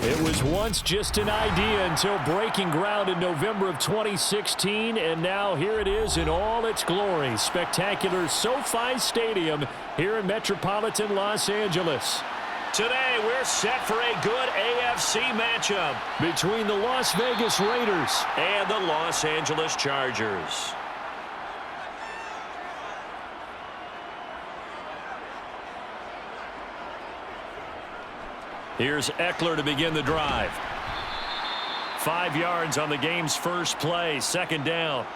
It was once just an idea until breaking ground in November of 2016, and now here it is in all its glory. Spectacular SoFi Stadium here in metropolitan Los Angeles. Today, we're set for a good AFC matchup between the Las Vegas Raiders and the Los Angeles Chargers. Here's Eckler to begin the drive. 5 yards on the game's first play, second down.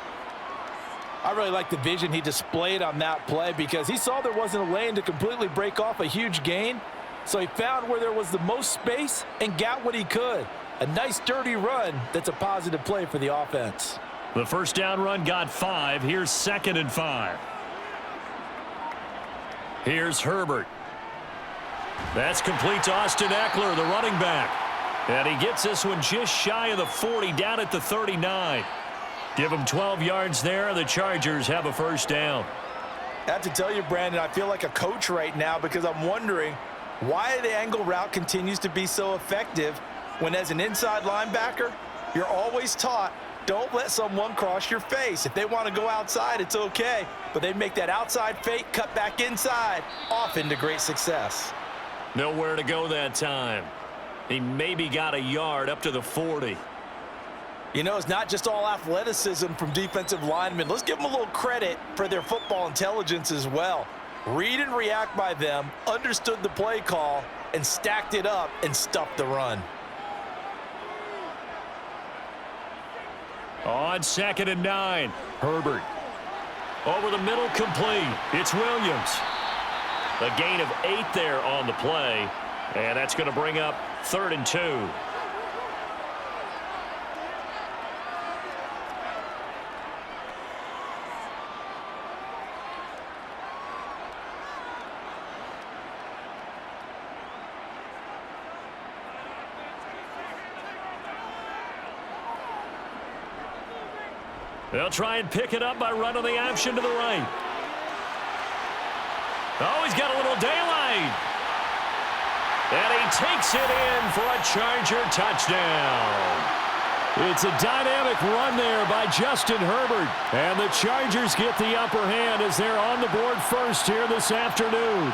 I really like the vision he displayed on that play because he saw there wasn't a lane to completely break off a huge gain. So he found where there was the most space and got what he could. A nice dirty run that's a positive play for the offense. The first down run got 5. Here's 2nd and 5. Here's Herbert. That's complete to Austin Eckler, the running back. And he gets this one just shy of the 40, down at the 39. Give him 12 yards there. The Chargers have a first down. I have to tell you, Brandon, I feel like a coach right now because I'm wondering why the angle route continues to be so effective when, as an inside linebacker, you're always taught, don't let someone cross your face. If they want to go outside, it's okay. But they make that outside fake, cut back inside, often to great success. Nowhere to go that time. He maybe got a yard up to the 40. You know, it's not just all athleticism from defensive linemen. Let's give them a little credit for their football intelligence as well. Read and react by them, understood the play call, and stacked it up and stuffed the run. On 2nd and 9, Herbert. Over the middle, complete. It's Williams. A gain of 8 there on the play, and that's going to bring up 3rd and 2. They'll try and pick it up by running the option to the right. Oh, he's got a little daylight. And he takes it in for a Charger touchdown. It's a dynamic run there by Justin Herbert. And the Chargers get the upper hand as they're on the board first here this afternoon.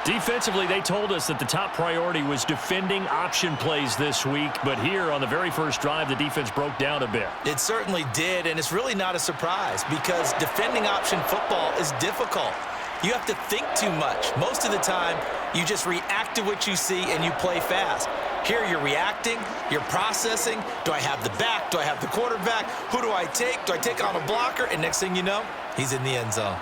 Defensively, they told us that the top priority was defending option plays this week. But here on the very first drive, the defense broke down a bit. It certainly did, and it's really not a surprise because defending option football is difficult. You have to think too much. Most of the time, you just react to what you see and you play fast. Here you're reacting, you're processing. Do I have the back? Do I have the quarterback? Who do I take? Do I take on a blocker? And next thing you know, he's in the end zone.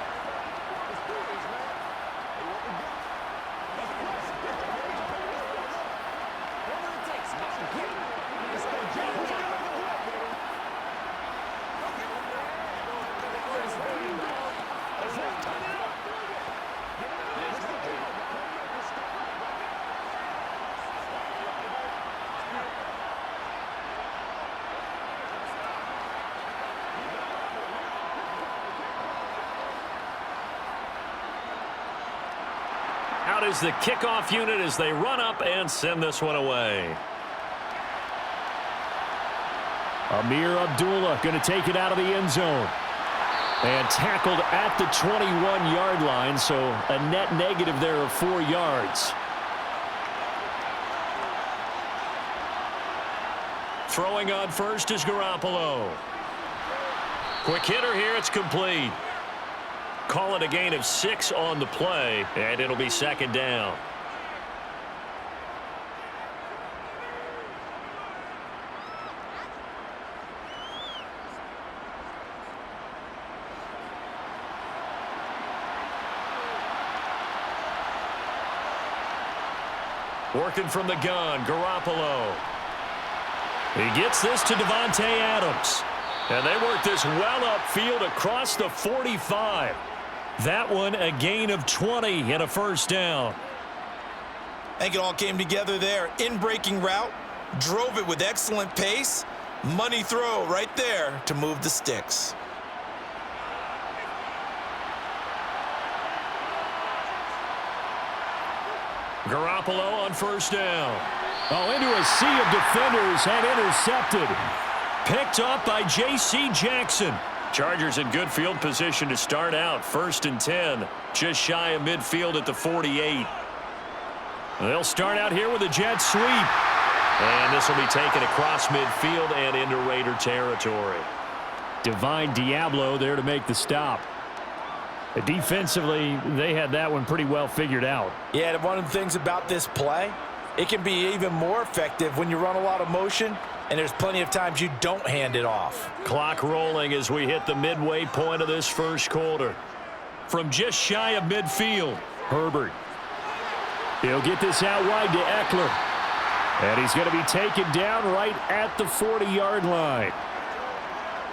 Out is the kickoff unit as they run up and send this one away. Amir Abdullah going to take it out of the end zone. And tackled at the 21-yard line, so a net negative there of 4 yards. Throwing on first is Garoppolo. Quick hitter here, it's complete. Call it a gain of 6 on the play, and it'll be 2nd down. Working from the gun, Garoppolo. He gets this to Devontae Adams. And they work this well upfield across the 45. That one a gain of 20 and a first down. I think it all came together there. In-breaking route, drove it with excellent pace. Money throw right there to move the sticks. Garoppolo on first down. Oh, into a sea of defenders and intercepted. Picked up by J.C. Jackson. Chargers in good field position to start out. 1st and 10. Just shy of midfield at the 48. They'll start out here with a jet sweep. And this will be taken across midfield and into Raider territory. Divine Diablo there to make the stop. Defensively, they had that one pretty well figured out. Yeah, one of the things about this play, it can be even more effective when you run a lot of motion, and there's plenty of times you don't hand it off. Clock rolling as we hit the midway point of this first quarter. From just shy of midfield, Herbert. He'll get this out wide to Eckler. And he's going to be taken down right at the 40-yard line.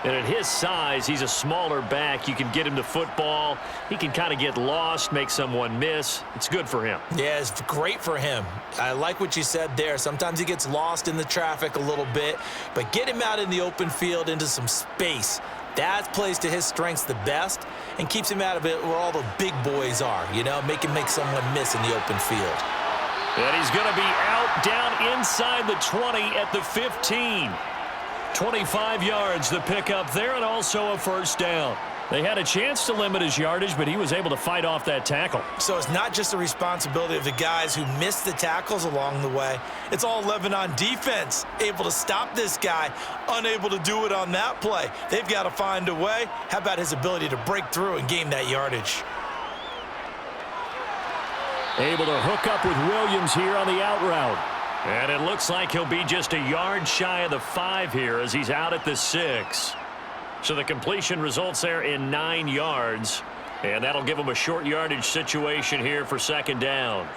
And at his size, he's a smaller back. You can get him to football. He can kind of get lost, make someone miss. It's good for him. Yeah, it's great for him. I like what you said there. Sometimes he gets lost in the traffic a little bit, but get him out in the open field into some space. That plays to his strengths the best and keeps him out of it where all the big boys are, you know, make him make someone miss in the open field. And he's going to be out down inside the 20 at the 15. 25 yards the pickup there, and also a first down. They had a chance to limit his yardage, but he was able to fight off that tackle. So it's not just the responsibility of the guys who missed the tackles along the way. It's all 11 on defense, able to stop this guy, unable to do it on that play. They've got to find a way. How about his ability to break through and gain that yardage? Able to hook up with Williams here on the out route. And it looks like he'll be just a yard shy of the 5 here as he's out at the 6. So the completion results there in 9 yards. And that'll give him a short yardage situation here for 2nd down.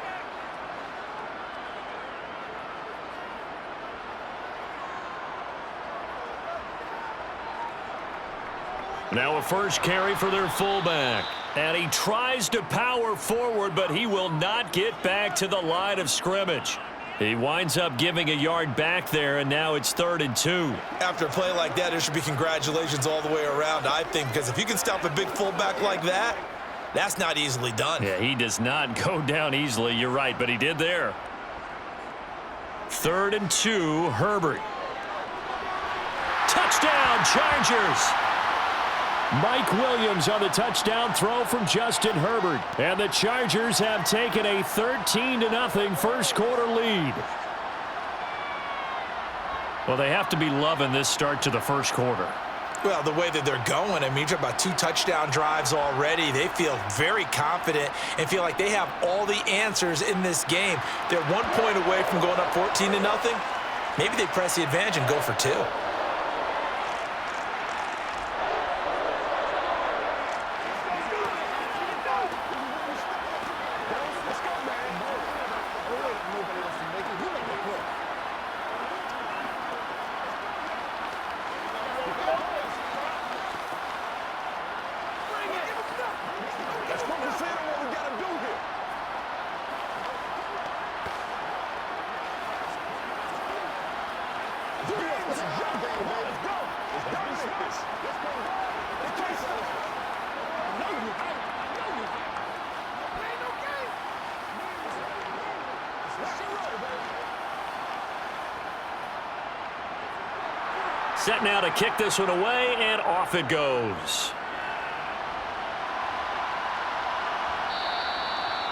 Now a first carry for their fullback. And he tries to power forward, but he will not get back to the line of scrimmage. He winds up giving a yard back there, and now it's 3rd and 2. After a play like that, there should be congratulations all the way around, I think, because if you can stop a big fullback like that, that's not easily done. Yeah, he does not go down easily. You're right, but he did there. 3rd and 2, Herbert. Touchdown, Chargers! Mike Williams on the touchdown throw from Justin Herbert. And the Chargers have taken a 13-0 first quarter lead. Well, they have to be loving this start to the first quarter. Well, the way that they're going, I mean, you're talking about 2 touchdown drives already. They feel very confident and feel like they have all the answers in this game. They're 1 point away from going up 14-0. Maybe they press the advantage and go for 2. Set now to kick this one away, and off it goes.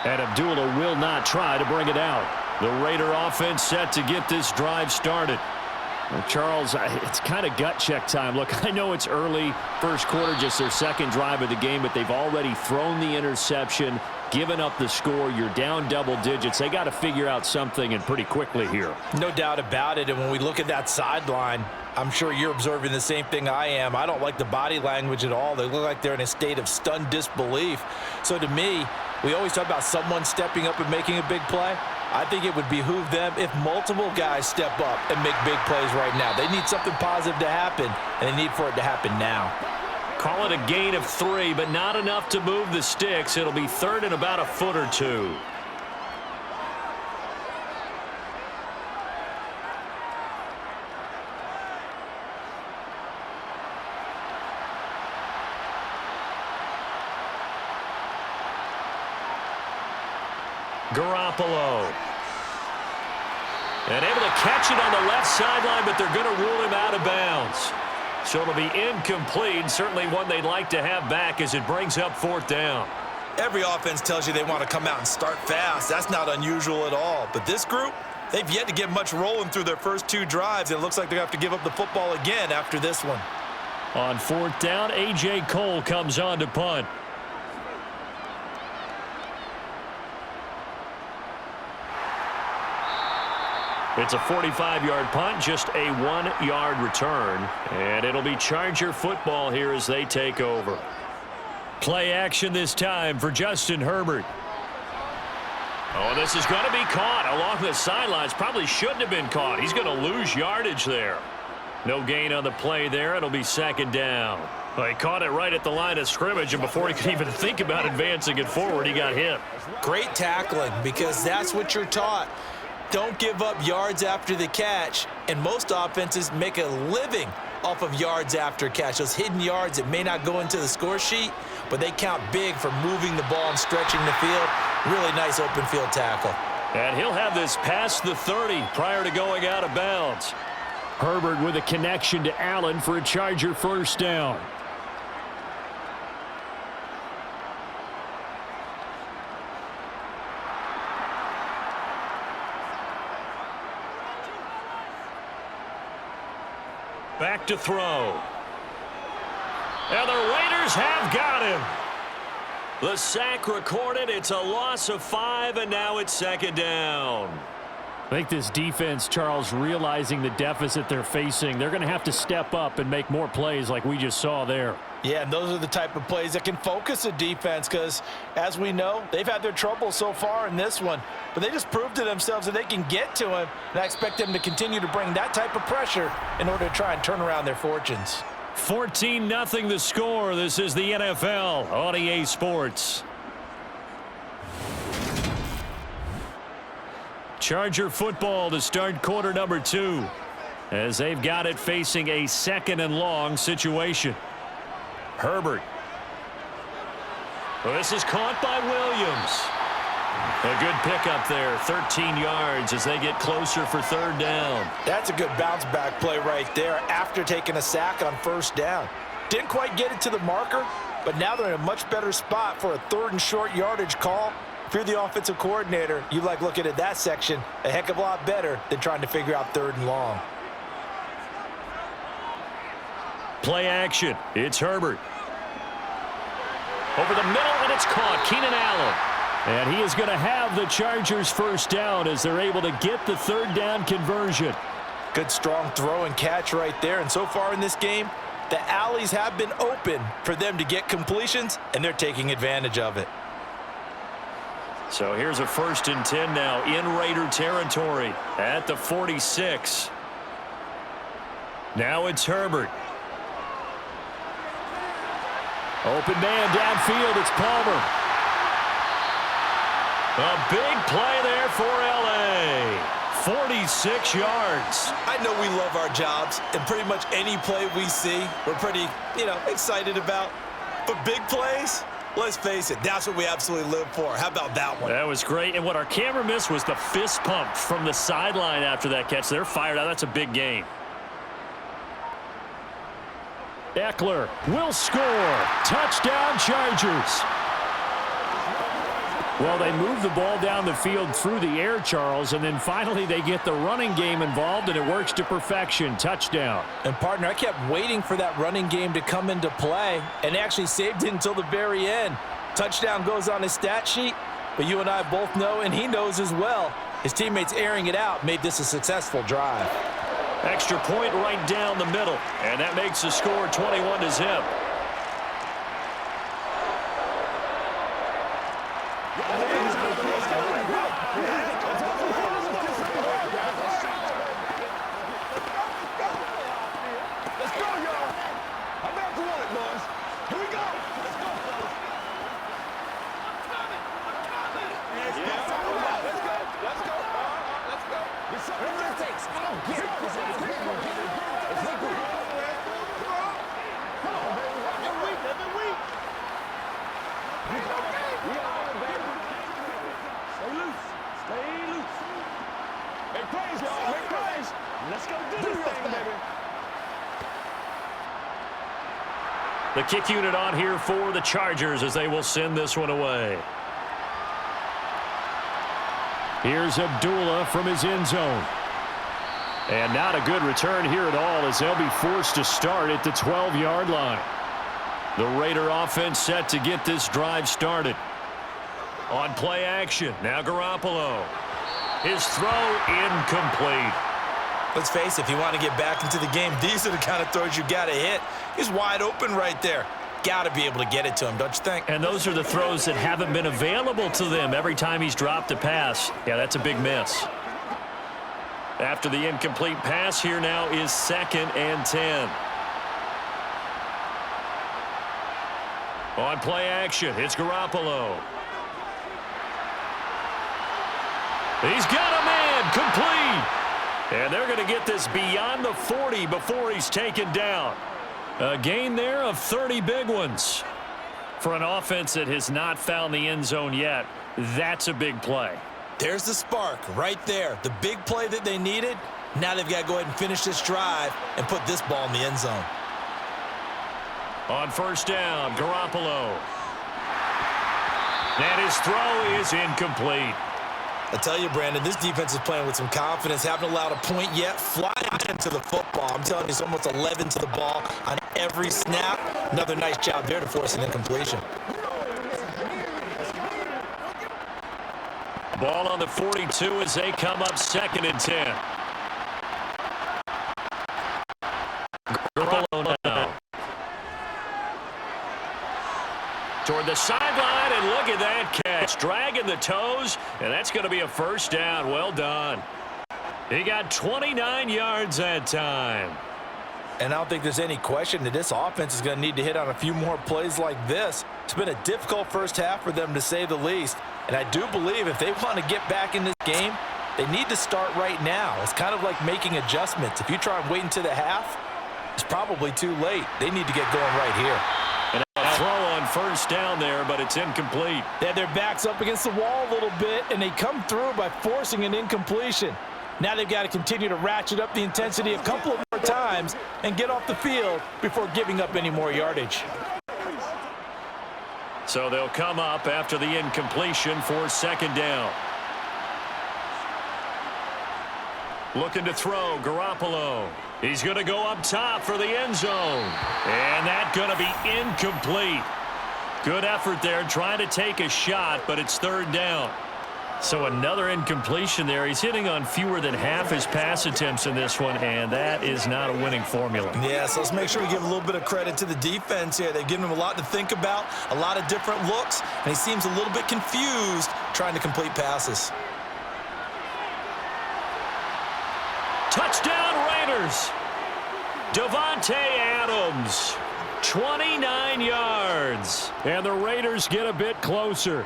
And Abdullah will not try to bring it out. The Raider offense set to get this drive started. Well, Charles, it's kind of gut check time. Look, I know it's early, first quarter, just their 2nd drive of the game, but they've already thrown the interception, given up the score. You're down double digits. They got to figure out something, and pretty quickly here. No doubt about it, and when we look at that sideline, I'm sure you're observing the same thing I am. I don't like the body language at all. They look like they're in a state of stunned disbelief. So to me, we always talk about someone stepping up and making a big play. I think it would behoove them if multiple guys step up and make big plays right now. They need something positive to happen, and they need for it to happen now. Call it a gain of 3, but not enough to move the sticks. It'll be 3rd and about a foot or 2. Garoppolo. And able to catch it on the left sideline, but they're going to rule him out of bounds. So it'll be incomplete, certainly one they'd like to have back as it brings up 4th down. Every offense tells you they want to come out and start fast. That's not unusual at all. But this group, they've yet to get much rolling through their first 2 drives, and it looks like they're going to have to give up the football again after this one. On 4th down, A.J. Cole comes on to punt. It's a 45-yard punt, just a 1-yard return. And it'll be Charger football here as they take over. Play action this time for Justin Herbert. Oh, this is going to be caught along the sidelines. Probably shouldn't have been caught. He's going to lose yardage there. No gain on the play there. It'll be 2nd down. Well, he caught it right at the line of scrimmage, and before he could even think about advancing it forward, he got hit. Great tackling, because that's what you're taught. Don't give up yards after the catch, and most offenses make a living off of yards after catch. Those hidden yards that may not go into the score sheet, but they count big for moving the ball and stretching the field. Really nice open field tackle. And he'll have this past the 30 prior to going out of bounds. Herbert with a connection to Allen for a Charger 1st down. Back to throw. And the Raiders have got him. The sack recorded. It's a loss of 5, and now it's 2nd down. I think this defense, Charles, realizing the deficit they're facing, they're going to have to step up and make more plays like we just saw there. Yeah, and those are the type of plays that can focus a defense because, as we know, they've had their trouble so far in this one. But they just proved to themselves that they can get to him, and I expect them to continue to bring that type of pressure in order to try and turn around their fortunes. 14-0 the score. This is the NFL on EA Sports. Charger football to start quarter number 2 as they've got it facing a 2nd and long situation. Herbert. Well, this is caught by Williams. A good pickup there, 13 yards as they get closer for 3rd down. That's a good bounce back play right there after taking a sack on 1st down. Didn't quite get it to the marker, but now they're in a much better spot for a 3rd and short yardage call. If you're the offensive coordinator, you like looking at that section a heck of a lot better than trying to figure out 3rd and long. Play action. It's Herbert. Over the middle, and it's caught. Keenan Allen. And he is going to have the Chargers 1st down as they're able to get the 3rd down conversion. Good strong throw and catch right there. And so far in this game, the alleys have been open for them to get completions, and they're taking advantage of it. So here's a 1st and 10 now in Raider territory at the 46. Now it's Herbert. Open man downfield. It's Palmer. A big play there for L.A. 46 yards. I know we love our jobs, and pretty much any play we see, we're pretty, excited about. But big plays, let's face it, that's what we absolutely live for. How about that one? That was great. And what our camera missed was the fist pump from the sideline after that catch. They're fired out. That's a big game. Eckler will score. Touchdown, Chargers. Well, they move the ball down the field through the air, Charles, and then finally they get the running game involved, and it works to perfection. Touchdown. And, partner, I kept waiting for that running game to come into play and actually saved it until the very end. Touchdown goes on his stat sheet, but you and I both know, and he knows as well, his teammates airing it out made this a successful drive. Extra point right down the middle, and that makes the score 21-0. Stay loose. plays, y'all. Make plays. Let's go do this thing, baby. The kick unit on here for the Chargers as they will send this one away. Here's Abdullah from his end zone. And not a good return here at all as they'll be forced to start at the 12-yard line. The Raider offense set to get this drive started. On play action, now Garoppolo. His throw incomplete. Let's face it, if you want to get back into the game, these are the kind of throws you got to hit. He's wide open right there. Got to be able to get it to him, don't you think? And those are the throws that haven't been available to them every time he's dropped a pass. Yeah, that's a big miss. After the incomplete pass, here now is 2nd and 10. On play action, it's Garoppolo. He's got a man, complete. And they're going to get this beyond the 40 before he's taken down. A gain there of 30 big ones. For an offense that has not found the end zone yet, that's a big play. There's the spark right there. The big play that they needed. Now they've got to go ahead and finish this drive and put this ball in the end zone. On first down, Garoppolo. And his throw is incomplete. I tell you, Brandon, this defense is playing with some confidence. Haven't allowed a point yet. Flying into the football. I'm telling you, it's almost 11 to the ball on every snap. Another nice job there to force an incompletion. Ball on the 42 as they come up 2nd and 10. Garoppolo now. Toward the sideline, and look at that catch. Dragging the toes, and that's going to be a first down. Well done. He got 29 yards that time. And I don't think there's any question that this offense is going to need to hit on a few more plays like this. It's been a difficult first half for them, to say the least. And I do believe if they want to get back in this game, they need to start right now. It's kind of like making adjustments. If you try and wait until the half, it's probably too late. They need to get going right here. And a throw on first down there, but it's incomplete. They had their backs up against the wall a little bit, and they come through by forcing an incompletion. Now they've got to continue to ratchet up the intensity a couple of more times and get off the field before giving up any more yardage. So they'll come up after the incompletion for 2nd down. Looking to throw, Garoppolo. He's going to go up top for the end zone. And that's going to be incomplete. Good effort there, trying to take a shot, but it's 3rd down. So another incompletion there. He's hitting on fewer than half his pass attempts in this one, and that is not a winning formula. Yeah, so let's make sure we give a little bit of credit to the defense here. They've given him a lot to think about, a lot of different looks, and he seems a little bit confused trying to complete passes. Touchdown Raiders. Davante Adams, 29 yards. And the Raiders get a bit closer.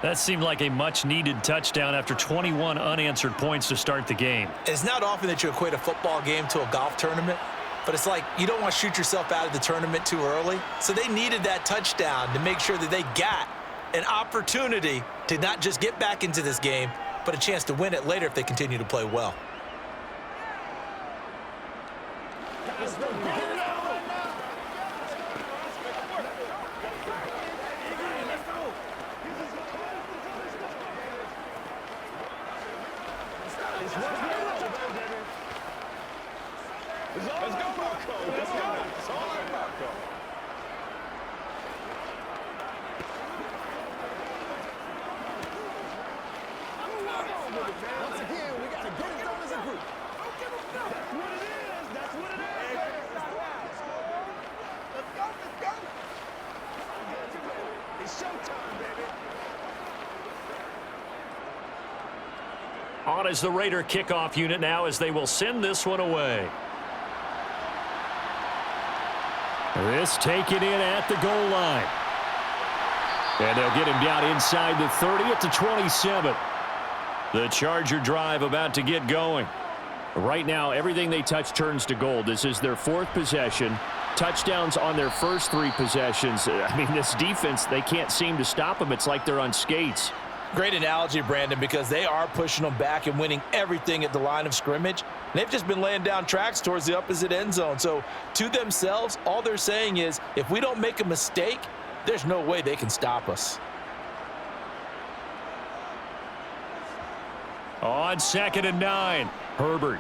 That seemed like a much-needed touchdown after 21 unanswered points to start the game. It's not often that you equate a football game to a golf tournament, but it's like you don't want to shoot yourself out of the tournament too early. So they needed that touchdown to make sure that they got an opportunity to not just get back into this game, but a chance to win it later if they continue to play well. Let's go, Marco. Let's go. It's all right, Marco. Once again, we got to get it done as a group. That's what it is. That's what it is. Let's go. Let's go. It's showtime, baby. On is the Raider kickoff unit now as they will send this one away. This taken in at the goal line. And they'll get him down inside the 30 at the 27. The Charger drive about to get going. Right now, everything they touch turns to gold. This is their 4th possession. Touchdowns on their first 3 possessions. I mean, this defense, they can't seem to stop them. It's like they're on skates. Great analogy, Brandon, because they are pushing them back and winning everything at the line of scrimmage. And they've just been laying down tracks towards the opposite end zone. So to themselves, all they're saying is, if we don't make a mistake, there's no way they can stop us. On 2nd and 9, Herbert.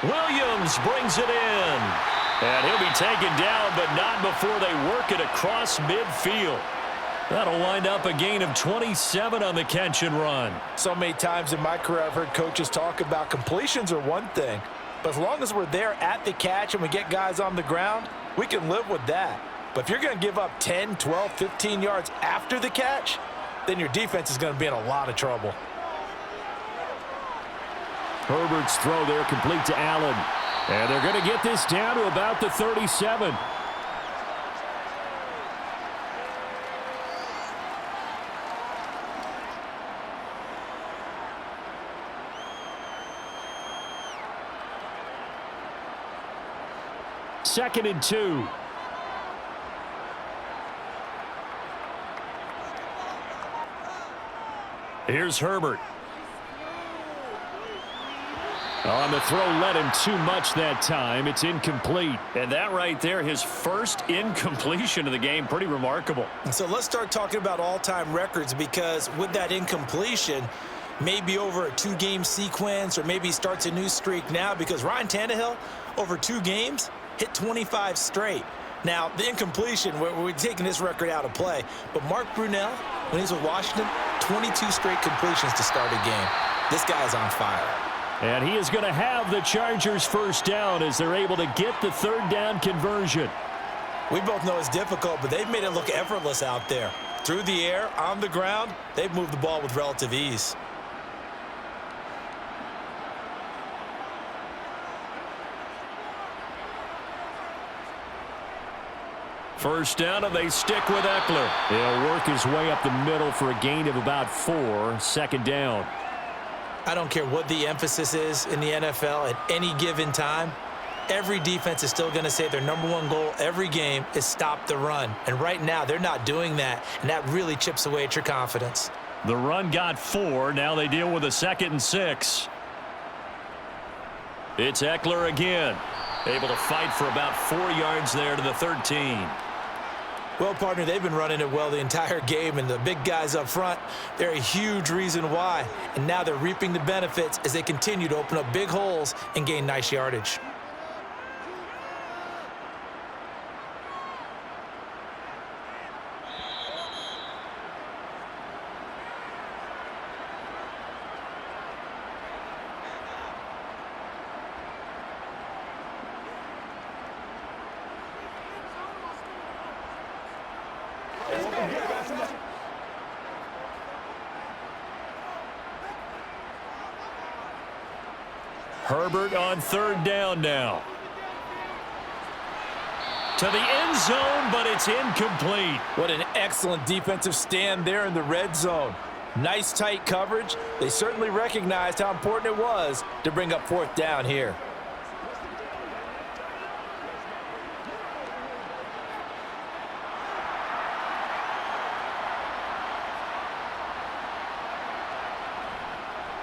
Williams brings it in. And he'll be taken down, but not before they work it across midfield. That'll wind up a gain of 27 on the catch and run. So many times in my career I've heard coaches talk about completions are one thing, but as long as we're there at the catch and we get guys on the ground, we can live with that. But if you're going to give up 10, 12, 15 yards after the catch, then your defense is going to be in a lot of trouble. Herbert's throw there complete to Allen. And they're going to get this down to about the 37. Second and 2. Here's Herbert. On the throw, led him too much that time. It's incomplete. And that right there, his first incompletion of the game, pretty remarkable. So let's start talking about all-time records, because with that incompletion, maybe over a 2-game sequence, or maybe starts a new streak now, because Ryan Tannehill, over 2 games, hit 25 straight. Now, the incompletion, we're taking this record out of play, but Mark Brunell, when he's with Washington, 22 straight completions to start a game. This guy's on fire. And he is going to have the Chargers first down as they're able to get the 3rd down conversion. We both know it's difficult, but they've made it look effortless out there. Through the air, on the ground, they've moved the ball with relative ease. First down, and they stick with Eckler. He'll work his way up the middle for a gain of about 4. 2nd down. I don't care what the emphasis is in the NFL at any given time. Every defense is still going to say their #1 goal every game is stop the run. And right now, they're not doing that, and that really chips away at your confidence. The run got 4. Now they deal with a 2nd and 6. It's Eckler again. Able to fight for about 4 yards there to the 13. Well, partner, they've been running it well the entire game, and the big guys up front, they're a huge reason why. And now they're reaping the benefits as they continue to open up big holes and gain nice yardage. Herbert on 3rd down now. To the end zone, but it's incomplete. What an excellent defensive stand there in the red zone. Nice tight coverage. They certainly recognized how important it was to bring up 4th down here.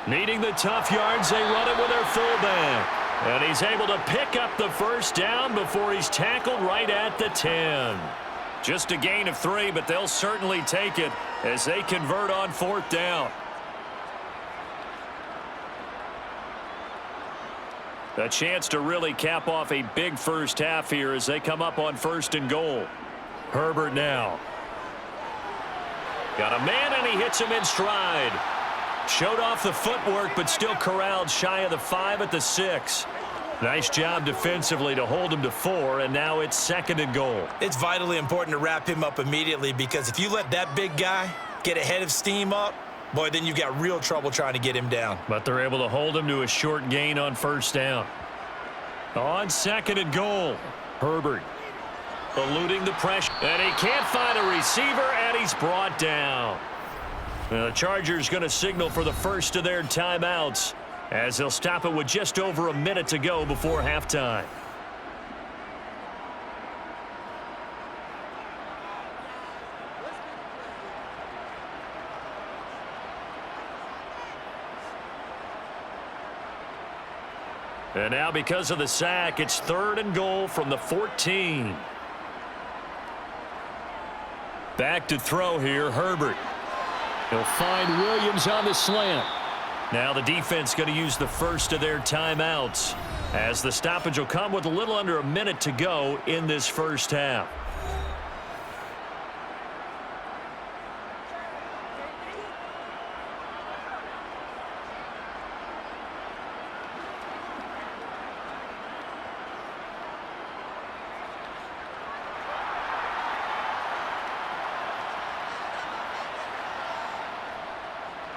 Needing the tough yards, they run it with their fullback. And he's able to pick up the first down before he's tackled right at the 10. Just a gain of 3, but they'll certainly take it as they convert on 4th down. A chance to really cap off a big first half here as they come up on 1st and goal. Herbert now. Got a man, and he hits him in stride. Showed off the footwork, but still corralled shy of the 5 at the 6. Nice job defensively to hold him to 4, and now it's 2nd and goal. It's vitally important to wrap him up immediately, because if you let that big guy get ahead of steam up, boy, then you've got real trouble trying to get him down. But they're able to hold him to a short gain on 1st down. On 2nd and goal, Herbert eluding the pressure, and he can't find a receiver, and he's brought down. The Chargers going to signal for the first of their timeouts as they'll stop it with just over a minute to go before halftime. And now because of the sack, it's 3rd and goal from the 14. Back to throw here, Herbert. He'll find Williams on the slant. Now the defense going to use the first of their timeouts, as the stoppage will come with a little under a minute to go in this first half.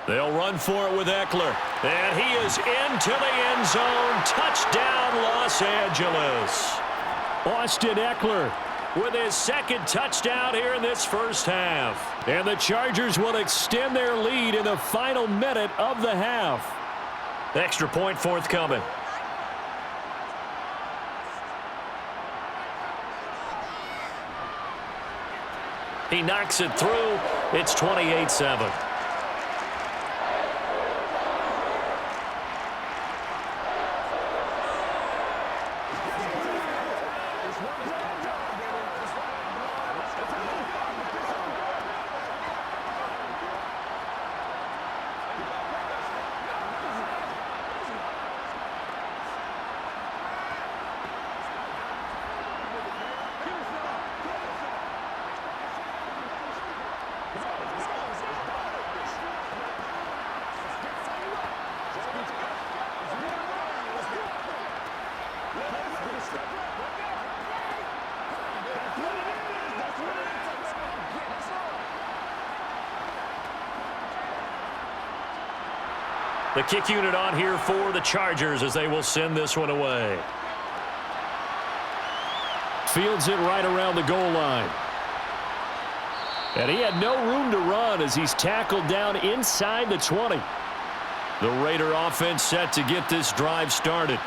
They'll run for it with Eckler. And he is into the end zone. Touchdown, Los Angeles. Austin Eckler with his 2nd touchdown here in this first half. And the Chargers will extend their lead in the final minute of the half. Extra point forthcoming. He knocks it through. It's 28-7. The kick unit on here for the Chargers as they will send this one away. Fields it right around the goal line. And he had no room to run as he's tackled down inside the 20. The Raider offense set to get this drive started.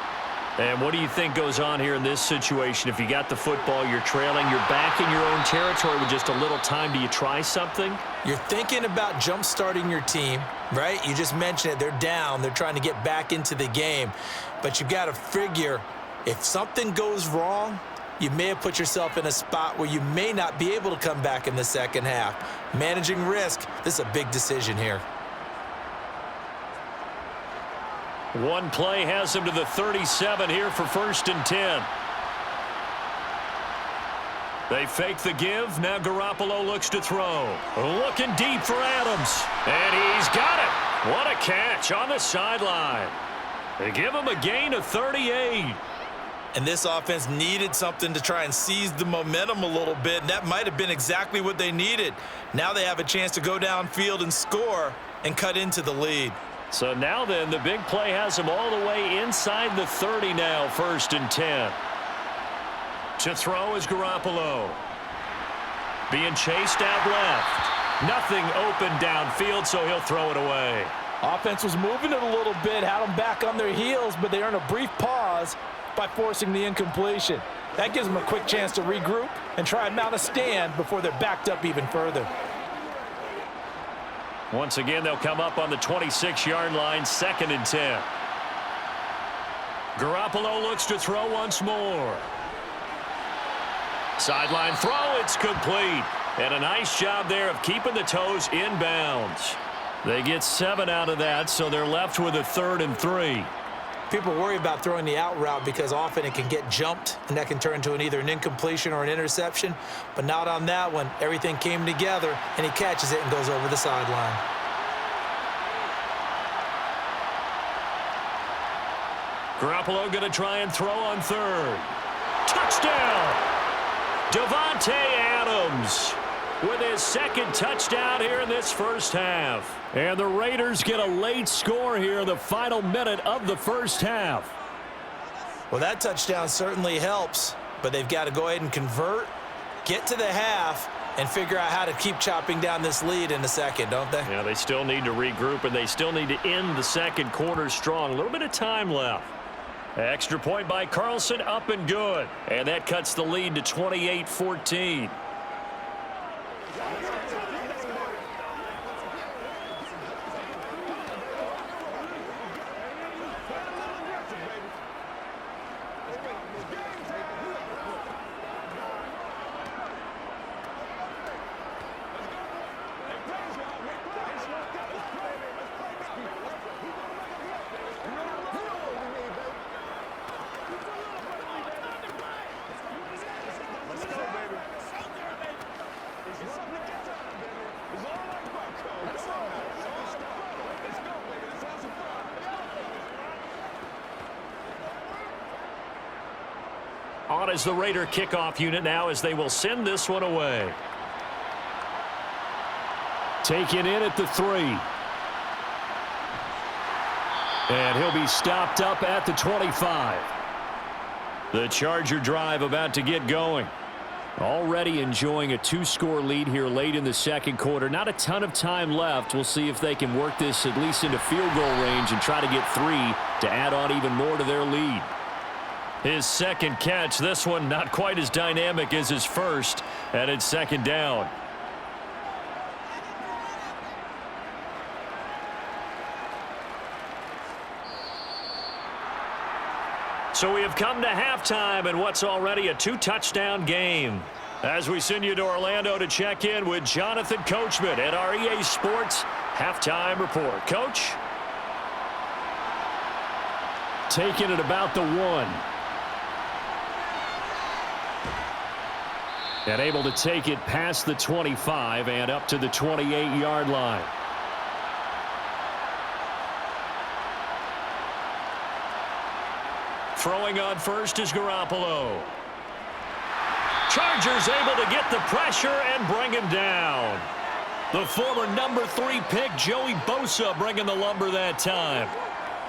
And what do you think goes on here in this situation? If you got the football, you're trailing, you're back in your own territory with just a little time. Do you try something? You're thinking about jump-starting your team, right? You just mentioned it. They're down. They're trying to get back into the game. But you've got to figure if something goes wrong, you may have put yourself in a spot where you may not be able to come back in the second half. Managing risk, this is a big decision here. One play has him to the 37 here for 1st and 10. They fake the give. Now Garoppolo looks to throw. Looking deep for Adams. And he's got it. What a catch on the sideline. They give him a gain of 38. And this offense needed something to try and seize the momentum a little bit. And that might have been exactly what they needed. Now they have a chance to go downfield and score and cut into the lead. So now then, the big play has him all the way inside the 30 now, 1st and 10. To throw is Garoppolo. Being chased out left. Nothing open downfield, so he'll throw it away. Offense was moving it a little bit, had them back on their heels, but they earned a brief pause by forcing the incompletion. That gives them a quick chance to regroup and try and mount a stand before they're backed up even further. Once again, they'll come up on the 26-yard line, 2nd and 10. Garoppolo looks to throw once more. Sideline throw, it's complete. And a nice job there of keeping the toes inbounds. They get 7 out of that, so they're left with a 3rd and 3. People worry about throwing the out route because often it can get jumped, and that can turn into either an incompletion or an interception. But not on that one. Everything came together, and he catches it and goes over the sideline. Garoppolo going to try and throw on 3rd. Touchdown! Davante Adams with his 2nd touchdown here in this first half. And the Raiders get a late score here in the final minute of the first half. Well, that touchdown certainly helps, but they've got to go ahead and convert, get to the half, and figure out how to keep chopping down this lead in the second, don't they? Yeah, they still need to regroup, and they still need to end the second quarter strong. A little bit of time left. Extra point by Carlson, up and good. And that cuts the lead to 28-14. out as the Raider kickoff unit now as they will send this one away. Taken in at the 3. And he'll be stopped up at the 25. The Charger drive about to get going. Already enjoying a 2-score lead here late in the second quarter. Not a ton of time left. We'll see if they can work this at least into field goal range and try to get 3 to add on even more to their lead. His second catch, this one not quite as dynamic as his first, and it's second down. So we have come to halftime in what's already a 2-touchdown game. As we send you to Orlando to check in with Jonathan Coachman at our EA Sports Halftime Report. Coach? Taken at about the 1. And able to take it past the 25 and up to the 28-yard line. Throwing on first is Garoppolo. Chargers able to get the pressure and bring him down. The former number 3 pick, Joey Bosa, bringing the lumber that time.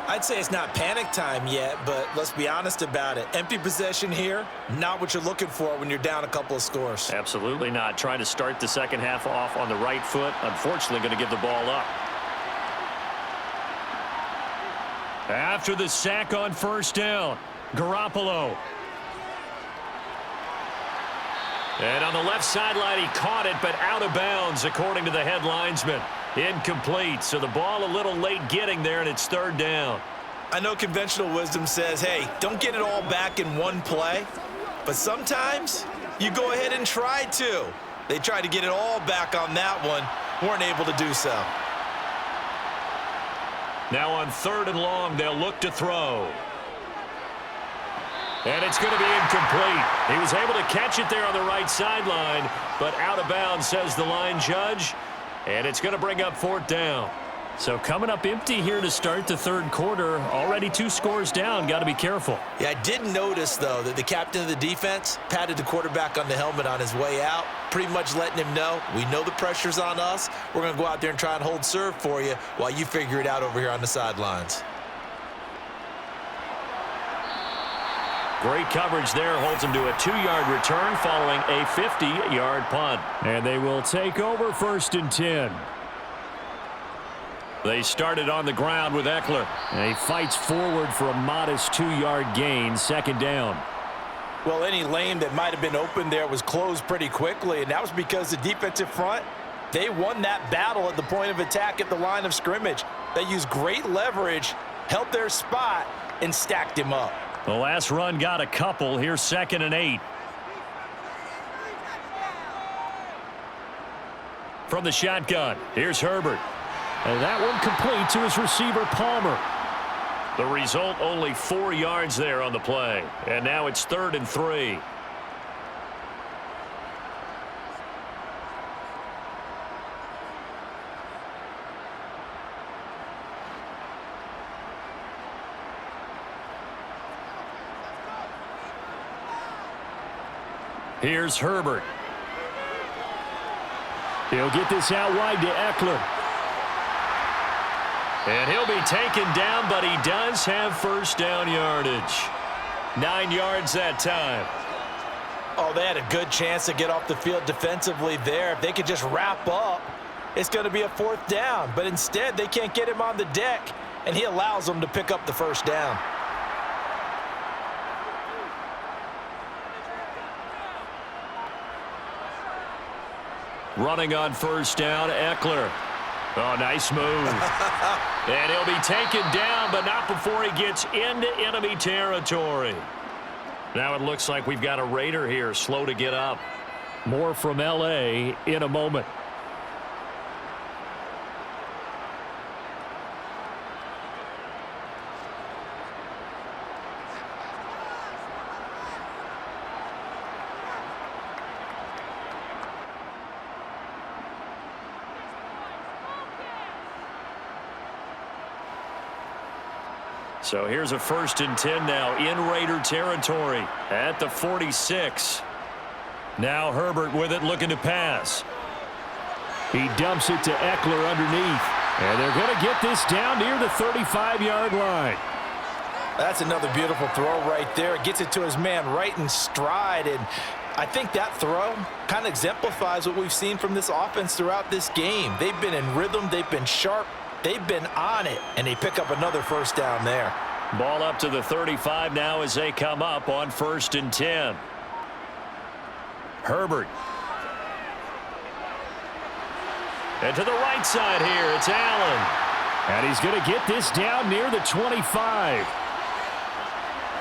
I'd say it's not panic time yet, but let's be honest about it. Empty possession here, not what you're looking for when you're down a couple of scores. Absolutely not. Trying to start the second half off on the right foot. Unfortunately, going to give the ball up. After the sack on first down, Garoppolo. And on the left sideline, he caught it, but out of bounds, according to the head linesman. Incomplete, so the ball a little late getting there, and it's third down. I know conventional wisdom says, hey, don't get it all back in one play. But sometimes you go ahead and try to. They tried to get it all back on that one, weren't able to do so. Now on third and long, they'll look to throw. And it's going to be incomplete. He was able to catch it there on the right sideline, but out of bounds, says the line judge. And it's going to bring up fourth down. So coming up empty here to start the third quarter. Already 2 scores down. Got to be careful. Yeah, I did notice, though, that the captain of the defense patted the quarterback on the helmet on his way out, pretty much letting him know, we know the pressure's on us. We're going to go out there and try and hold serve for you while you figure it out over here on the sidelines. Great coverage there. Holds him to a 2-yard return following a 50-yard punt. And they will take over first and 10. They started on the ground with Eckler. And he fights forward for a modest 2-yard gain, second down. Well, any lane that might have been open there was closed pretty quickly, and that was because the defensive front, they won that battle at the point of attack at the line of scrimmage. They used great leverage, held their spot, and stacked him up. The last run got a couple. Here's second and 8. From the shotgun, here's Herbert. And that one complete to his receiver, Palmer. The result, only 4 yards there on the play. And now it's third and 3. Here's Herbert. He'll get this out wide to Eckler. And he'll be taken down, but he does have first down yardage. 9 yards that time. Oh, they had a good chance to get off the field defensively there. If they could just wrap up, it's going to be a fourth down. But instead, they can't get him on the deck, and he allows them to pick up the first down. Running on first down, Eckler. Oh, nice move. And he'll be taken down, but not before he gets into enemy territory. Now it looks like we've got a Raider here, slow to get up. More from L.A. in a moment. So here's a 1st and 10 now in Raider territory at the 46. Now Herbert with it, looking to pass. He dumps it to Eckler underneath. And they're going to get this down near the 35-yard line. That's another beautiful throw right there. Gets it to his man right in stride. And I think that throw kind of exemplifies what we've seen from this offense throughout this game. They've been in rhythm. They've been sharp. They've been on it. And they pick up another 1st down there. Ball up to the 35 now as they come up on 1st and 10. Herbert. And to the right side here, it's Allen. And he's going to get this down near the 25.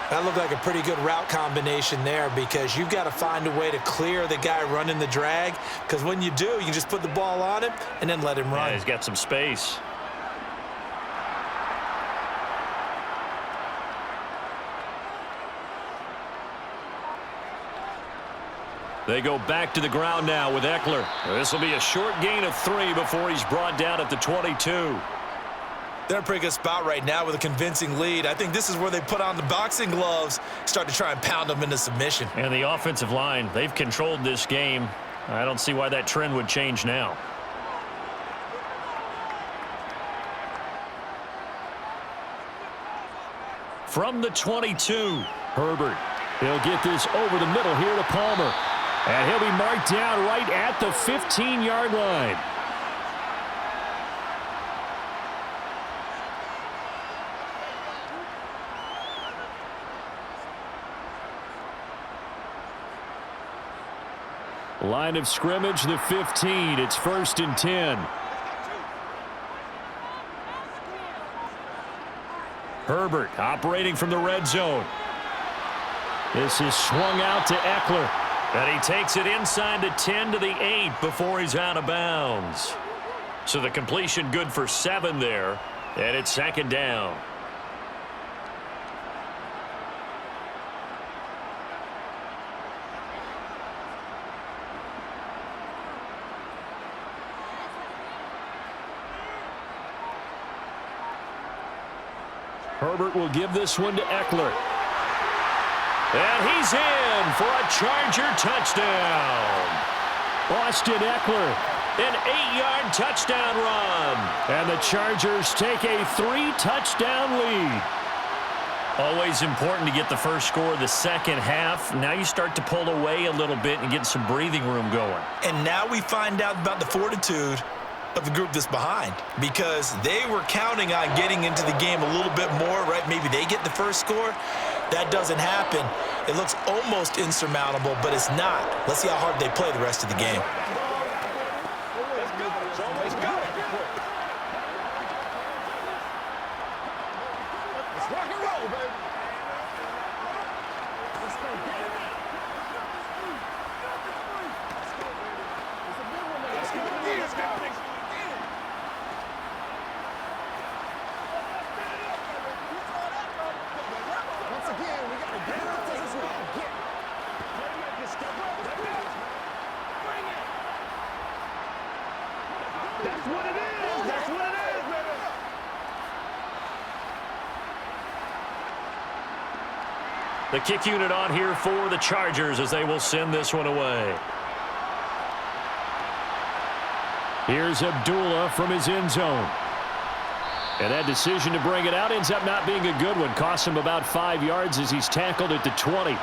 That looked like a pretty good route combination there because you've got to find a way to clear the guy running the drag, because when you do, you can just put the ball on him and then let him run. Yeah, he's got some space. They go back to the ground now with Eckler. This will be a short gain of 3 before he's brought down at the 22. They're in a pretty good spot right now with a convincing lead. I think this is where they put on the boxing gloves, start to try and pound them into submission. And the offensive line, they've controlled this game. I don't see why that trend would change now. From the 22, Herbert. He'll get this over the middle here to Palmer. And he'll be marked down right at the 15-yard line. Line of scrimmage, the 15. It's 1st and 10. Herbert operating from the red zone. This is swung out to Eckler. And he takes it inside the 10 to the 8 before he's out of bounds. So the completion good for 7 there. And it's 2nd down. Herbert will give this one to Eckler. And he's in for a Charger touchdown. Austin Eckler, an 8-yard touchdown run. And the Chargers take a 3-touchdown lead. Always important to get the first score of the second half. Now you start to pull away a little bit and get some breathing room going. And now we find out about the fortitude of the group that's behind, because they were counting on getting into the game a little bit more, right? Maybe they get the first score. That doesn't happen. It looks almost insurmountable, but it's not. Let's see how hard they play the rest of the game. Let's go. Let's rock and roll, baby. Let's go get it. Let's go, baby. It's a big one, man. Let's go. Let's go. Once again, we got to get it. This is what we get. Playmakers step up. Bring it. That's what it is. That's what it is, baby. The kick unit on here for the Chargers as they will send this one away. Here's Abdullah from his end zone. And that decision to bring it out ends up not being a good one. Costs him about 5 yards as he's tackled at the 20.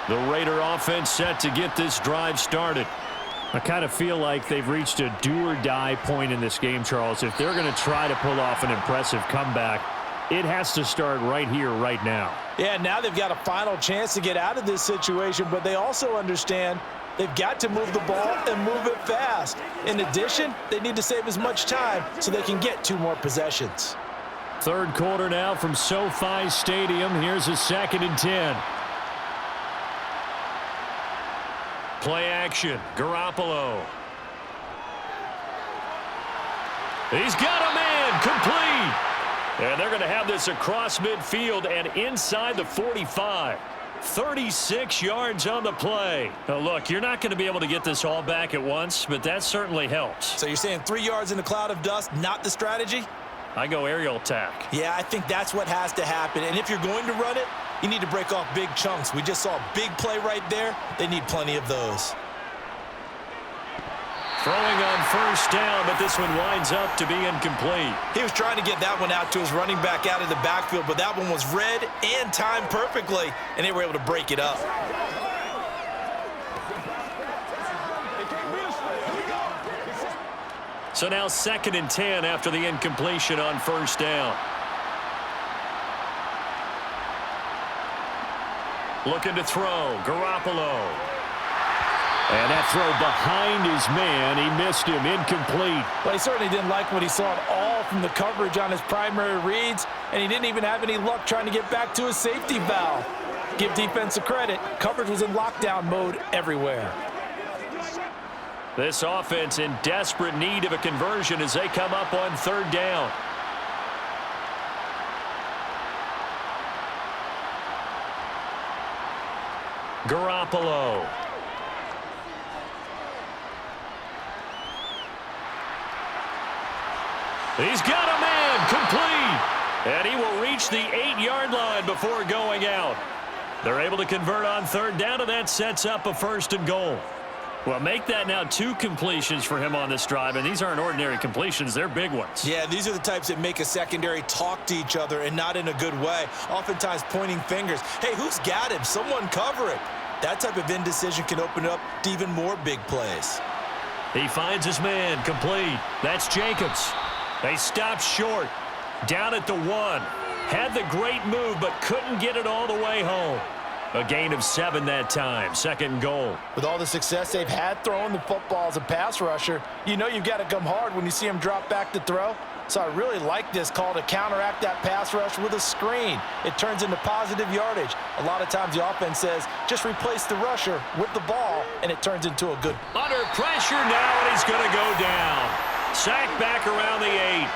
The Raider offense set to get this drive started. I kind of feel like they've reached a do-or-die point in this game, Charles. If they're going to try to pull off an impressive comeback, it has to start right here, right now. Yeah, now they've got a final chance to get out of this situation, but they also understand they've got to move the ball and move it fast. In addition, they need to save as much time so they can get 2 more possessions. Third quarter now from SoFi Stadium. Here's a 2nd and 10. Play action. Garoppolo. He's got a man. Complete. And they're going to have this across midfield and inside the 45. 36 yards on the play. Now, look, you're not going to be able to get this all back at once, but that certainly helps. So you're saying 3 yards in a cloud of dust, not the strategy? I go aerial attack. Yeah, I think that's what has to happen. And if you're going to run it, you need to break off big chunks. We just saw a big play right there. They need plenty of those. Throwing on first down, but this one winds up to be incomplete. He was trying to get that one out to his running back out of the backfield, but that one was read and timed perfectly, and they were able to break it up. So now 2nd and 10 after the incompletion on first down. Looking to throw, Garoppolo. And that throw behind his man, he missed him, incomplete. Well, he certainly didn't like what he saw at all from the coverage on his primary reads, and he didn't even have any luck trying to get back to his safety valve. Give defense a credit. Coverage was in lockdown mode everywhere. This offense in desperate need of a conversion as they come up on 3rd down. Garoppolo. He's got a man, complete. And he will reach the 8-yard line before going out. They're able to convert on 3rd down, and that sets up a 1st and goal. Well, make that now 2 completions for him on this drive, and these aren't ordinary completions. They're big ones. Yeah, these are the types that make a secondary talk to each other and not in a good way, oftentimes pointing fingers. Hey, who's got him? Someone cover it. That type of indecision can open up to even more big plays. He finds his man, complete. That's Jacobs. They stopped short. Down at the 1. Had the great move, but couldn't get it all the way home. A gain of 7 that time. 2nd and goal. With all the success they've had throwing the football as a pass rusher, you know you've got to come hard when you see him drop back to throw. So I really like this call to counteract that pass rush with a screen. It turns into positive yardage. A lot of times the offense says, just replace the rusher with the ball, and it turns into a good. Under pressure now, and he's going to go down. Sacked back around the 8.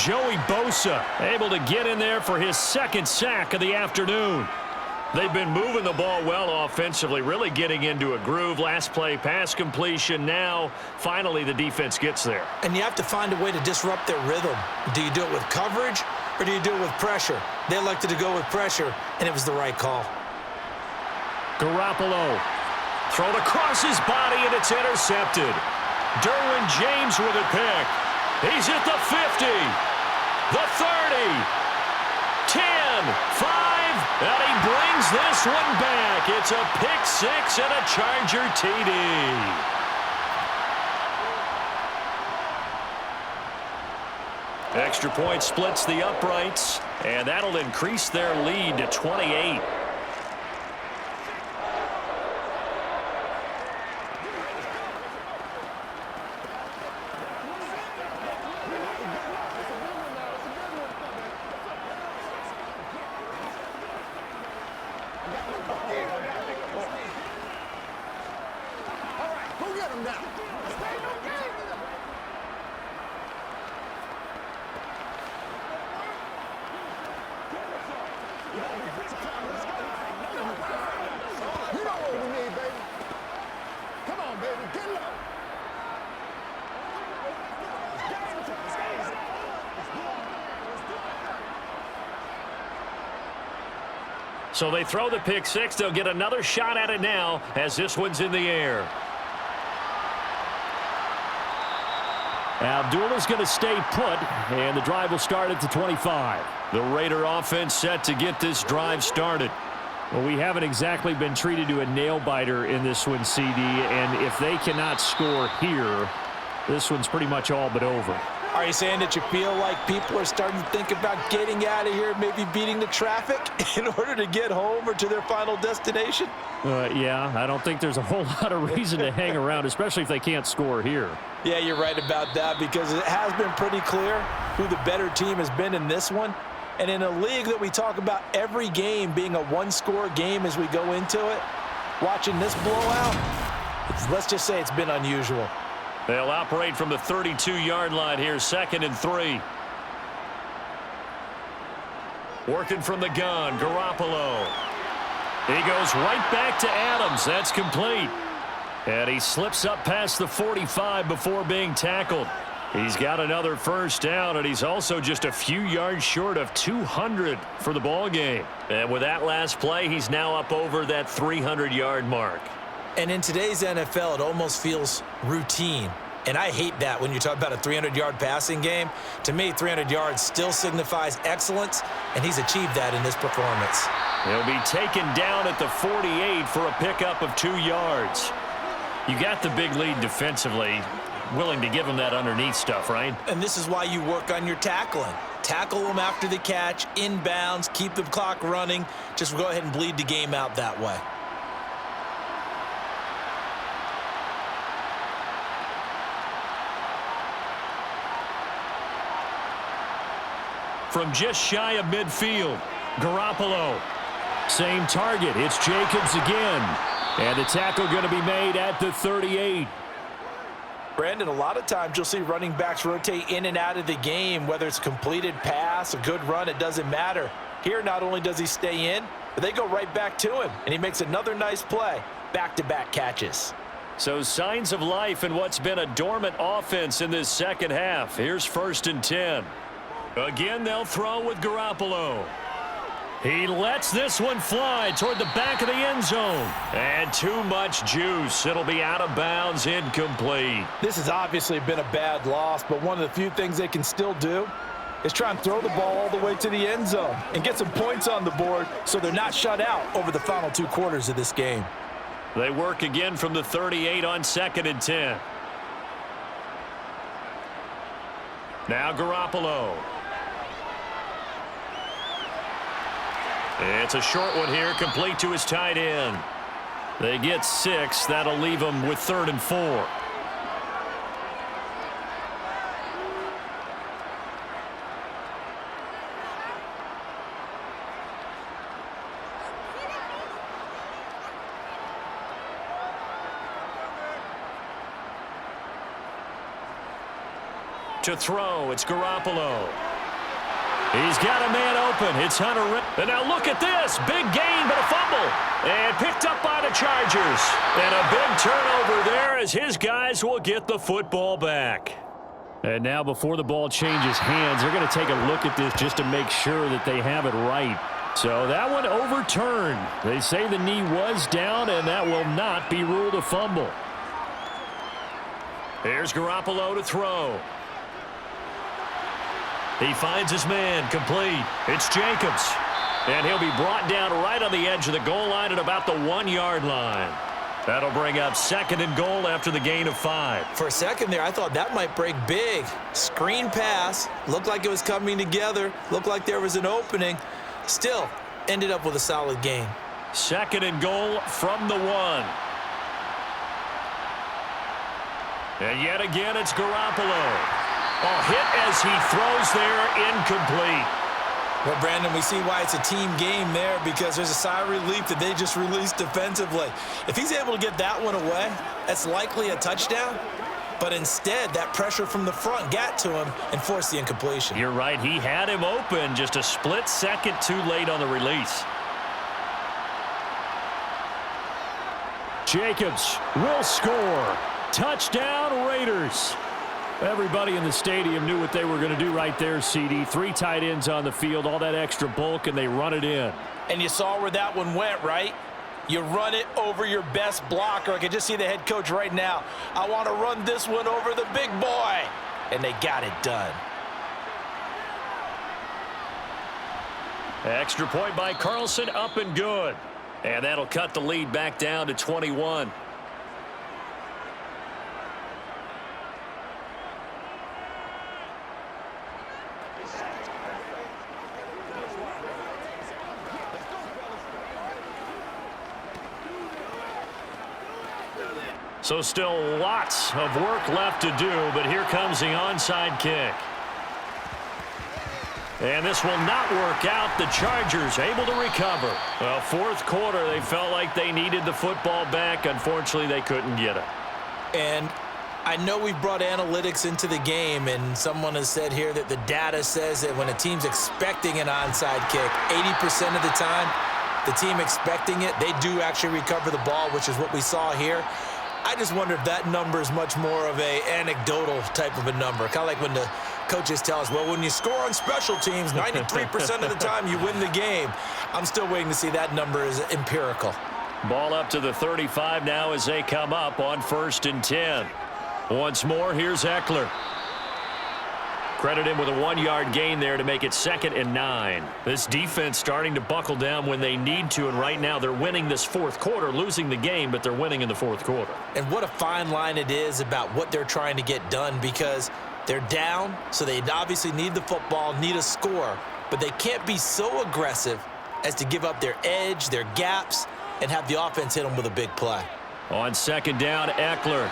Joey Bosa able to get in there for his 2nd sack of the afternoon. They've been moving the ball well offensively, really getting into a groove. Last play, pass completion. Now, finally, the defense gets there. And you have to find a way to disrupt their rhythm. Do you do it with coverage, or do you do it with pressure? They elected to go with pressure, and it was the right call. Garoppolo thrown across his body, and it's intercepted. Derwin James with a pick. He's at the 50, the 30, 10, 5, and he brings this one back. It's a pick 6 and a Charger TD. Extra point splits the uprights, and that'll increase their lead to 28. So they throw the pick 6. They'll get another shot at it now as this one's in the air. Abdullah's going to stay put, and the drive will start at the 25. The Raider offense set to get this drive started. Well, we haven't exactly been treated to a nail-biter in this one, CD, and if they cannot score here, this one's pretty much all but over. Are you saying that you feel like people are starting to think about getting out of here, maybe beating the traffic in order to get home or to their final destination? Yeah, I don't think there's a whole lot of reason to hang around, especially if they can't score here. Yeah, you're right about that, because it has been pretty clear who the better team has been in this one. And in a league that we talk about every game being a one-score game as we go into it, watching this blowout, let's just say it's been unusual. They'll operate from the 32-yard line here, 2nd and 3. Working from the gun, Garoppolo. He goes right back to Adams. That's complete. And he slips up past the 45 before being tackled. He's got another first down, and he's also just a few yards short of 200 for the ball game. And with that last play, he's now up over that 300-yard mark. And in today's NFL, it almost feels routine. And I hate that when you talk about a 300-yard passing game. To me, 300 yards still signifies excellence, and he's achieved that in this performance. He'll be taken down at the 48 for a pickup of 2 yards. You got the big lead defensively. Willing to give him that underneath stuff, right? And this is why you work on your tackling. Tackle them after the catch, inbounds, keep the clock running. Just go ahead and bleed the game out that way. From just shy of midfield, Garoppolo. Same target. It's Jacobs again. And the tackle going to be made at the 38. Brandon, a lot of times you'll see running backs rotate in and out of the game, whether it's a completed pass, a good run, it doesn't matter. Here, not only does he stay in, but they go right back to him, and he makes another nice play. Back-to-back catches. So signs of life in what's been a dormant offense in this second half. Here's 1st and 10. Again, they'll throw with Garoppolo. He lets this one fly toward the back of the end zone. And too much juice. It'll be out of bounds, incomplete. This has obviously been a bad loss, but one of the few things they can still do is try and throw the ball all the way to the end zone and get some points on the board so they're not shut out over the final 2 quarters of this game. They work again from the 38 on 2nd and 10. Now Garoppolo. It's a short one here, complete to his tight end. They get 6. That'll leave them with 3rd and 4. To throw, it's Garoppolo. He's got a man open. It's Hunter. And now look at this. Big gain, but a fumble. And picked up by the Chargers. And a big turnover there as his guys will get the football back. And now before the ball changes hands, they're going to take a look at this just to make sure that they have it right. So that one overturned. They say the knee was down, and that will not be ruled a fumble. Here's Garoppolo to throw. He finds his man, complete. It's Jacobs. And he'll be brought down right on the edge of the goal line at about the 1-yard line. That'll bring up 2nd and goal after the gain of 5. For a second there, I thought that might break big. Screen pass. Looked like it was coming together. Looked like there was an opening. Still, ended up with a solid gain. 2nd and goal from the 1. And yet again, it's Garoppolo. Oh, hit as he throws there, incomplete. Well, Brandon, we see why it's a team game there because there's a sigh of relief that they just released defensively. If he's able to get that one away, that's likely a touchdown. But instead, that pressure from the front got to him and forced the incompletion. You're right. He had him open, just a split second too late on the release. Jacobs will score. Touchdown, Raiders. Everybody in the stadium knew what they were going to do right there, CD. 3 tight ends on the field, all that extra bulk, and they run it in. And you saw where that one went, right? You run it over your best blocker. I can just see the head coach right now. I want to run this one over the big boy. And they got it done. Extra point by Carlson, up and good. And that'll cut the lead back down to 21. So still lots of work left to do, but here comes the onside kick. And this will not work out. The Chargers able to recover. Well, 4th quarter, they felt like they needed the football back. Unfortunately, they couldn't get it. And I know we've brought analytics into the game, and someone has said here that the data says that when a team's expecting an onside kick, 80% of the time, the team expecting it, they do actually recover the ball, which is what we saw here. I just wonder if that number is much more of a anecdotal type of a number. Kind of like when the coaches tell us, well, when you score on special teams, 93% of the time you win the game. I'm still waiting to see that number is empirical. Ball up to the 35 now as they come up on 1st and 10. Once more, here's Eckler. Credit him with a 1-yard gain there to make it 2nd and 9. This defense starting to buckle down when they need to, and right now they're winning this 4th quarter, losing the game, but they're winning in the 4th quarter. And what a fine line it is about what they're trying to get done, because they're down, so they obviously need the football, need a score, but they can't be so aggressive as to give up their edge, their gaps, and have the offense hit them with a big play. On 2nd down, Eckler.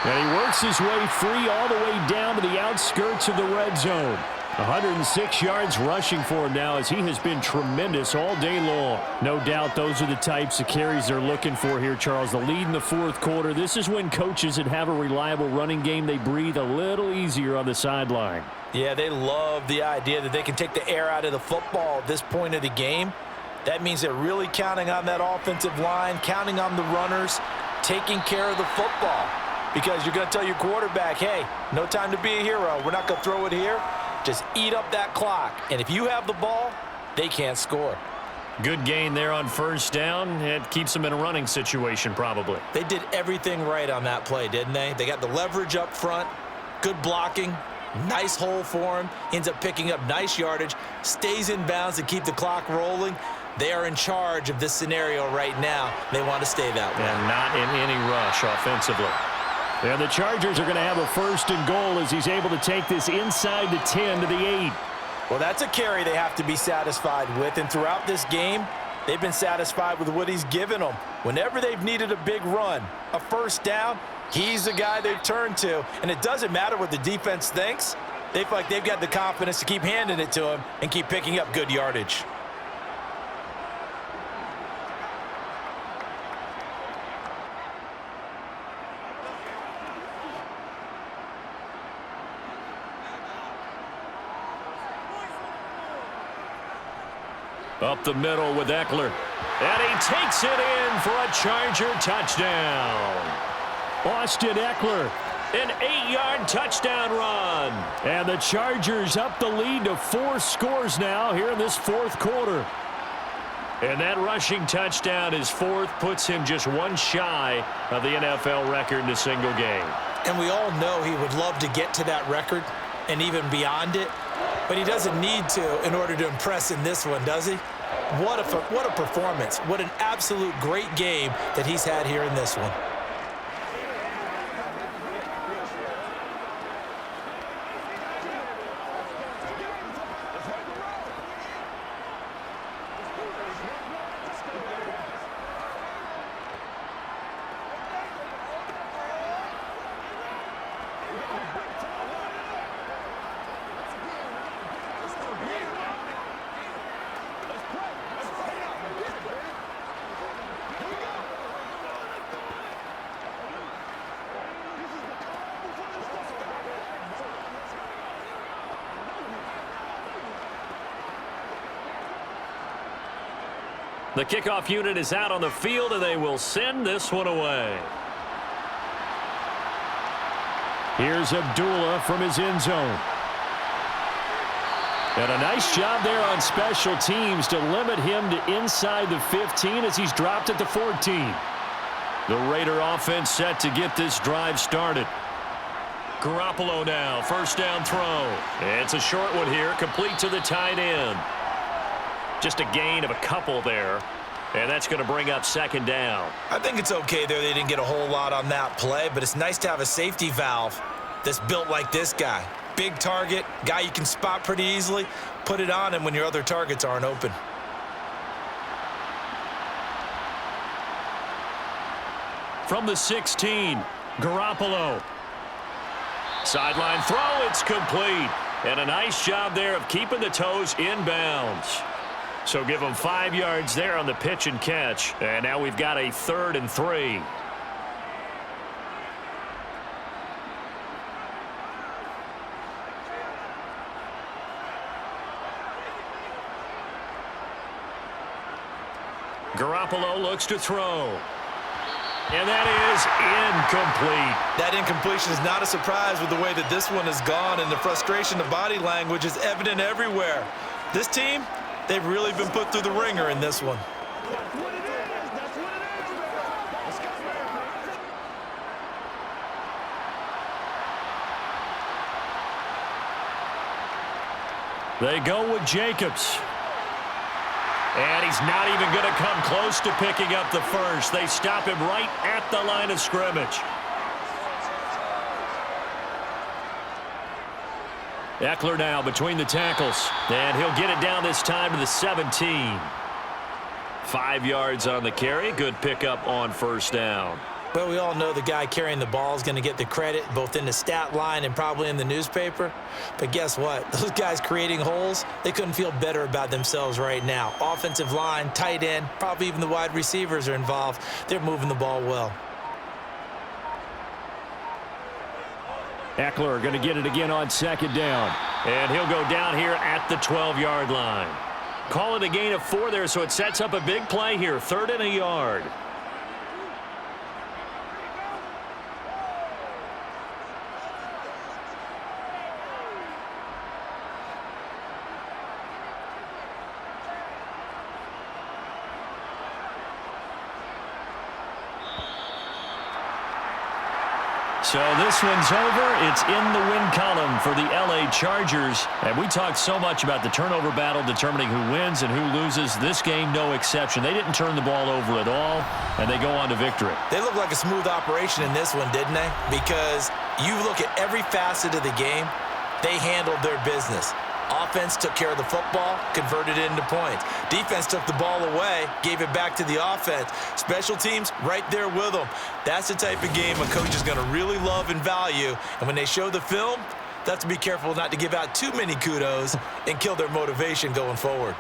And he works his way free all the way down to the outskirts of the red zone. 106 yards rushing for him now as he has been tremendous all day long. No doubt those are the types of carries they're looking for here, Charles. The lead in the 4th quarter. This is when coaches that have a reliable running game, they breathe a little easier on the sideline. Yeah, they love the idea that they can take the air out of the football at this point of the game. That means they're really counting on that offensive line, counting on the runners, taking care of the football. Because you're going to tell your quarterback, hey, no time to be a hero. We're not going to throw it here. Just eat up that clock. And if you have the ball, they can't score. Good gain there on 1st down. It keeps them in a running situation probably. They did everything right on that play, didn't they? They got the leverage up front, good blocking, nice hole for him, ends up picking up nice yardage, stays in bounds to keep the clock rolling. They are in charge of this scenario right now. They want to stay that way. And not in any rush offensively. And the Chargers are going to have a 1st and goal as he's able to take this inside the 10 to the 8. Well, that's a carry they have to be satisfied with. And throughout this game, they've been satisfied with what he's given them. Whenever they've needed a big run, a 1st down, he's the guy they've turned to. And it doesn't matter what the defense thinks. They feel like they've got the confidence to keep handing it to him and keep picking up good yardage. Up the middle with Eckler. And he takes it in for a Charger touchdown. Austin Eckler, an 8-yard touchdown run. And the Chargers up the lead to 4 scores now here in this 4th quarter. And that rushing touchdown, his 4th, puts him just 1 shy of the NFL record in a single game. And we all know he would love to get to that record and even beyond it. But he doesn't need to in order to impress in this one, does he? What a performance. What an absolute great game that he's had here in this one. The kickoff unit is out on the field, and they will send this one away. Here's Abdullah from his end zone. And a nice job there on special teams to limit him to inside the 15 as he's dropped at the 14. The Raider offense set to get this drive started. Garoppolo now, 1st down throw. It's a short one here, complete to the tight end. Just a gain of a couple there, and that's going to bring up 2nd down. I think it's okay there. They didn't get a whole lot on that play, but it's nice to have a safety valve that's built like this guy. Big target, guy you can spot pretty easily. Put it on him when your other targets aren't open. From the 16, Garoppolo. Sideline throw, it's complete. And a nice job there of keeping the toes in bounds. So give them 5 yards there on the pitch and catch. And now we've got a 3rd and 3. Garoppolo looks to throw. And that is incomplete. That incompletion is not a surprise with the way that this one has gone, and the frustration, the body language is evident everywhere. This team, they've really been put through the ringer in this one. That's what it is. That's what it is, man. Let's go, man. They go with Jacobs. And he's not even going to come close to picking up the first. They stop him right at the line of scrimmage. Eckler now between the tackles. And he'll get it down this time to the 17. 5 yards on the carry. Good pickup on first down. Well, we all know the guy carrying the ball is going to get the credit both in the stat line and probably in the newspaper. But guess what? Those guys creating holes, they couldn't feel better about themselves right now. Offensive line, tight end, probably even the wide receivers are involved. They're moving the ball well. Eckler going to get it again on second down. And he'll go down here at the 12-yard line. Call it a gain of 4 there, so it sets up a big play here. 3rd and a yard. So this one's over. It's in the win column for the LA Chargers. And we talked so much about the turnover battle determining who wins and who loses. This game, no exception. They didn't turn the ball over at all, and they go on to victory. They look like a smooth operation in this one, didn't they? Because you look at every facet of the game, they handled their business. Offense took care of the football, converted it into points. Defense took the ball away, gave it back to the offense. Special teams right there with them. That's the type of game a coach is going to really love and value. And when they show the film, they have to be careful not to give out too many kudos and kill their motivation going forward.